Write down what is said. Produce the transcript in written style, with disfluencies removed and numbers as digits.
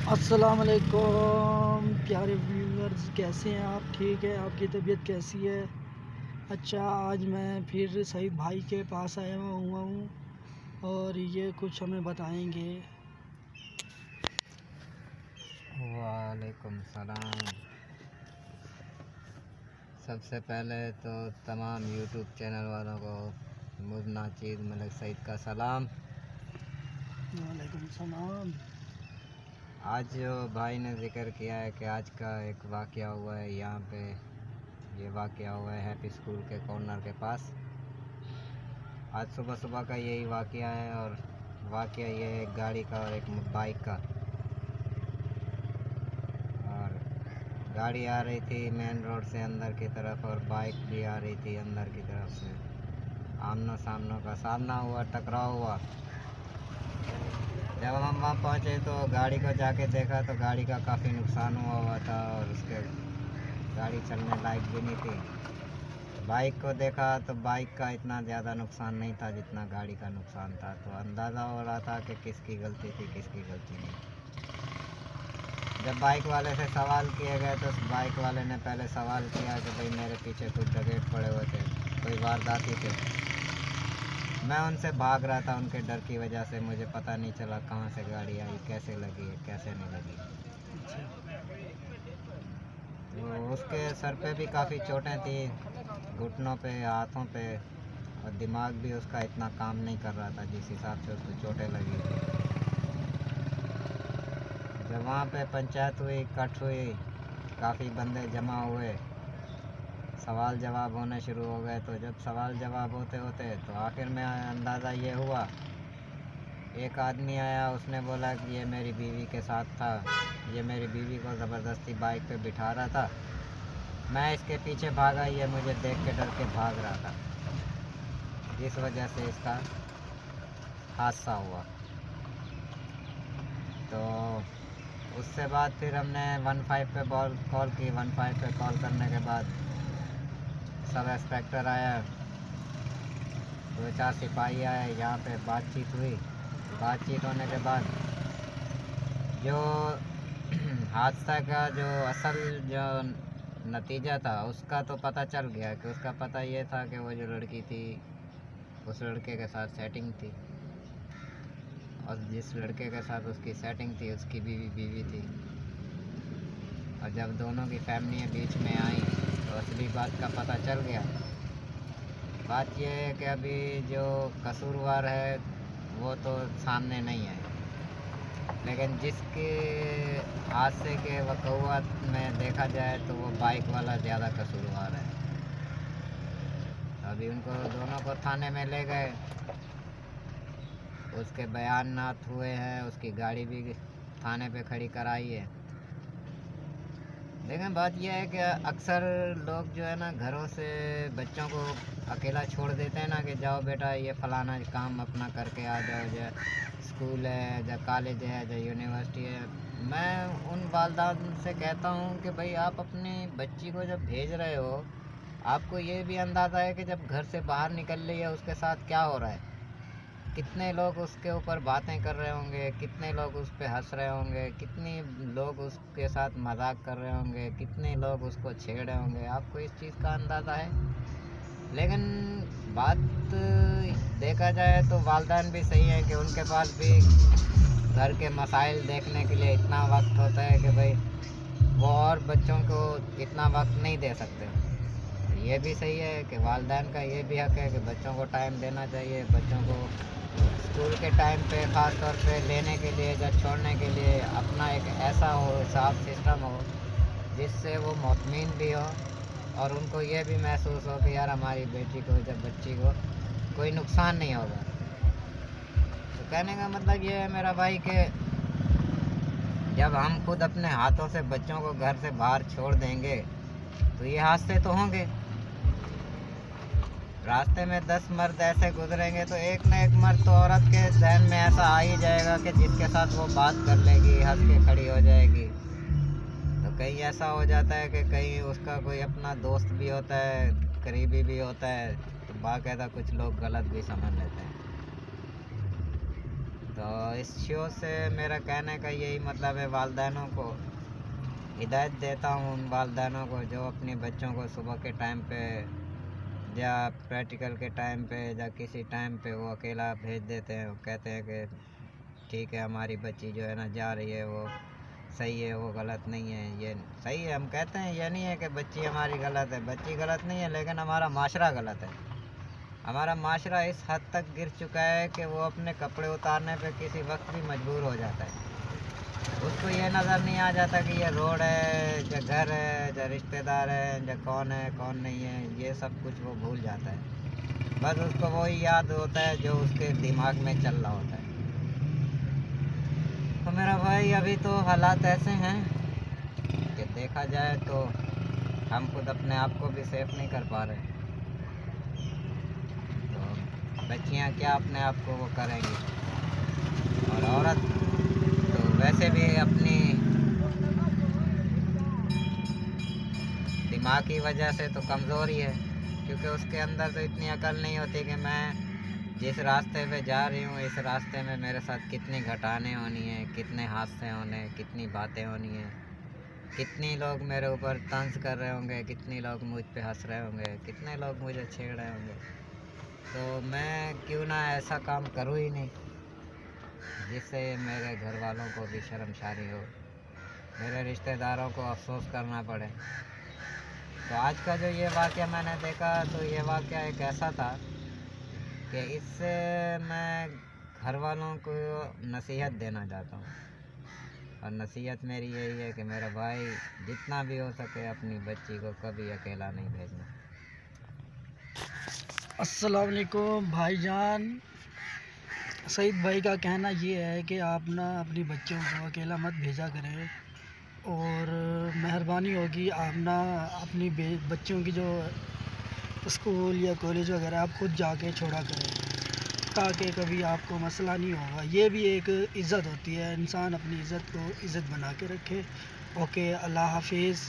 अस्सलाम वालेकुम प्यारे व्यूअर्स, कैसे हैं आप? ठीक है, आपकी तबीयत कैसी है? अच्छा, आज मैं फिर सईद भाई के पास आया हुआ हूँ और ये कुछ हमें बताएंगे। वालेकुम सलाम। सबसे पहले तो तमाम यूट्यूब चैनल वालों को मुझ नाचीज़ मलिक सईद का सलाम। वालेकुम सलाम। आज जो भाई ने ज़िक्र किया है कि आज का एक वाक़या हुआ है यहाँ पे, ये वाक़या हुआ है हैप्पी स्कूल के कॉर्नर के पास। आज सुबह सुबह का यही वाक़या है और वाक़या ये है एक गाड़ी का और एक बाइक का। और गाड़ी आ रही थी मेन रोड से अंदर की तरफ और बाइक भी आ रही थी अंदर की तरफ से। आमना सामना का सामना हुआ, टकराव हुआ। जब हम वहाँ पहुँचे तो गाड़ी को जाके देखा तो गाड़ी का काफ़ी नुकसान हुआ था और उसके गाड़ी चलने लायक भी नहीं थी। बाइक को देखा तो बाइक का इतना ज़्यादा नुकसान नहीं था जितना गाड़ी का नुकसान था, तो अंदाज़ा हो रहा था कि किसकी गलती थी किसकी गलती नहीं। जब बाइक वाले से सवाल किए गए तो बाइक वाले ने पहले सवाल किया कि भाई मेरे पीछे कुछ डकैत पड़े हुए थे, कोई वारदाती थे। मैं उनसे भाग रहा था, उनके डर की वजह से मुझे पता नहीं चला कहाँ से गाड़ी आई, कैसे लगी है कैसे नहीं लगी। तो उसके सर पे भी काफ़ी चोटें थी, घुटनों पे, हाथों पे, और दिमाग भी उसका इतना काम नहीं कर रहा था जिस हिसाब से उसको चोटें लगी थी। जब वहाँ पे पंचायत हुई, इकट्ठ हुई, काफ़ी बंदे जमा हुए, सवाल जवाब होने शुरू हो गए। तो जब सवाल जवाब होते होते तो आखिर में अंदाज़ा ये हुआ, एक आदमी आया, उसने बोला कि ये मेरी बीवी के साथ था, ये मेरी बीवी को ज़बरदस्ती बाइक पे बिठा रहा था, मैं इसके पीछे भागा, ये मुझे देख के डर के भाग रहा था, जिस वजह से इसका हादसा हुआ। तो उससे बाद फिर हमने 15 पे कॉल की। 15 पे कॉल करने के बाद सब इंस्पेक्टर आया, 2-4 सिपाही आए, यहाँ पे बातचीत हुई। बातचीत होने के बाद जो हादसा का जो असल जो नतीजा था उसका तो पता चल गया कि उसका पता ये था कि वो जो लड़की थी उस लड़के के साथ सेटिंग थी, और जिस लड़के के साथ उसकी सेटिंग थी उसकी बीवी थी। और जब दोनों की फैमिली बीच में आई तो असली बात का पता चल गया। बात यह है कि अभी जो कसूरवार है वो तो सामने नहीं है, लेकिन जिसके हादसे के वक़ूअत में देखा जाए तो वो बाइक वाला ज़्यादा कसूरवार है। अभी उनको दोनों को थाने में ले गए, उसके बयानात हुए हैं, उसकी गाड़ी भी थाने पे खड़ी कराई है। लेकिन बात यह है कि अक्सर लोग जो है ना घरों से बच्चों को अकेला छोड़ देते हैं ना कि जाओ बेटा ये फ़लाना काम अपना करके आ जाओ, जो स्कूल है, जो कॉलेज है, जो यूनिवर्सिटी है। मैं उन वालिदैन से कहता हूँ कि भाई आप अपनी बच्ची को जब भेज रहे हो, आपको ये भी अंदाज़ा है कि जब घर से बाहर निकल रही है उसके साथ क्या हो रहा है, कितने लोग उसके ऊपर बातें कर रहे होंगे, कितने लोग उस पर हंस रहे होंगे, कितने लोग उसके साथ मजाक कर रहे होंगे, कितने लोग उसको छेड़ रहे होंगे। आपको इस चीज़ का अंदाज़ा है। लेकिन बात देखा जाए तो वालिदैन भी सही है कि उनके पास भी घर के मसाइल देखने के लिए इतना वक्त होता है कि भाई वो और बच्चों को इतना वक्त नहीं दे सकते। ये भी सही है कि वालिदैन का ये भी हक है कि बच्चों को टाइम देना चाहिए, बच्चों को स्कूल के टाइम पे ख़ास तौर पे लेने के लिए या छोड़ने के लिए अपना एक ऐसा हो हिसाब सिस्टम हो जिससे वो मुतमिन भी हो और उनको ये भी महसूस हो कि यार हमारी बेटी को जब बच्ची को कोई नुकसान नहीं होगा। तो कहने का मतलब ये है मेरा भाई कि जब हम खुद अपने हाथों से बच्चों को घर से बाहर छोड़ देंगे तो ये हादसे तो होंगे। रास्ते में 10 मर्द ऐसे गुजरेंगे तो एक न एक मर्द तो औरत के जहन में ऐसा आ ही जाएगा कि जिसके साथ वो बात कर लेगी, हंस के खड़ी हो जाएगी। तो कहीं ऐसा हो जाता है कि कहीं उसका कोई अपना दोस्त भी होता है, करीबी भी होता है, तो बाकायदा कुछ लोग गलत भी समझ लेते हैं। तो इस शो से मेरा कहने का यही मतलब है, वालिदैनों को हिदायत देता हूँ, उन वालिदैनों को जो अपने बच्चों को सुबह के टाइम पे या प्रैक्टिकल के टाइम पे या किसी टाइम पे वो अकेला भेज देते हैं। वो कहते हैं कि ठीक है, हमारी बच्ची जो है ना जा रही है, वो सही है, वो गलत नहीं है। ये सही है, हम कहते हैं, ये नहीं है कि बच्ची हमारी गलत है, बच्ची गलत नहीं है, लेकिन हमारा माशरा गलत है। हमारा माशरा इस हद तक गिर चुका है कि वो अपने कपड़े उतारने पे किसी वक्त भी मजबूर हो जाता है। उसको ये नज़र नहीं आ जाता कि ये रोड है या घर है या रिश्तेदार है या कौन है कौन नहीं है, ये सब कुछ वो भूल जाता है। बस उसको वही याद होता है जो उसके दिमाग में चल रहा होता है। तो मेरा भाई, अभी तो हालात ऐसे हैं कि देखा जाए तो हम खुद अपने आप को भी सेफ नहीं कर पा रहे, तो बच्चियां क्या अपने आप को वो करेंगी। और औरत तो वैसे भी अपनी दिमाग की वजह से तो कमज़ोर ही है, क्योंकि उसके अंदर तो इतनी अकल नहीं होती कि मैं जिस रास्ते पे जा रही हूँ, इस रास्ते में मेरे साथ कितनी घटाने होनी है, कितने हादसे होने, कितनी बातें होनी है, कितने लोग मेरे ऊपर तंज कर रहे होंगे, कितने लोग मुझ पे हंस रहे होंगे, कितने लोग मुझे छेड़ रहे होंगे। तो मैं क्यों ना ऐसा काम करूँ ही नहीं जिससे मेरे घर वालों को भी शर्मसारी हो, मेरे रिश्तेदारों को अफसोस करना पड़े। तो आज का जो ये वाक़या मैंने देखा, तो ये वाक़या एक ऐसा था कि इससे मैं घर वालों को नसीहत देना चाहता हूँ। और नसीहत मेरी यही है कि मेरा भाई जितना भी हो सके अपनी बच्ची को कभी अकेला नहीं भेजना। अस्सलाम वालेकुम भाईजान। सईद भाई का कहना ये है कि आप ना अपनी बच्चों को अकेला मत भेजा करें, और मेहरबानी होगी आप ना अपनी बच्चों की जो स्कूल या कॉलेज वगैरह आप खुद जाके छोड़ा करें, ताकि कभी आपको मसला नहीं होगा। ये भी एक इज़्ज़त होती है, इंसान अपनी इज़्ज़त को इज़्ज़त बना के रखे। ओके, अल्लाह हाफिज़।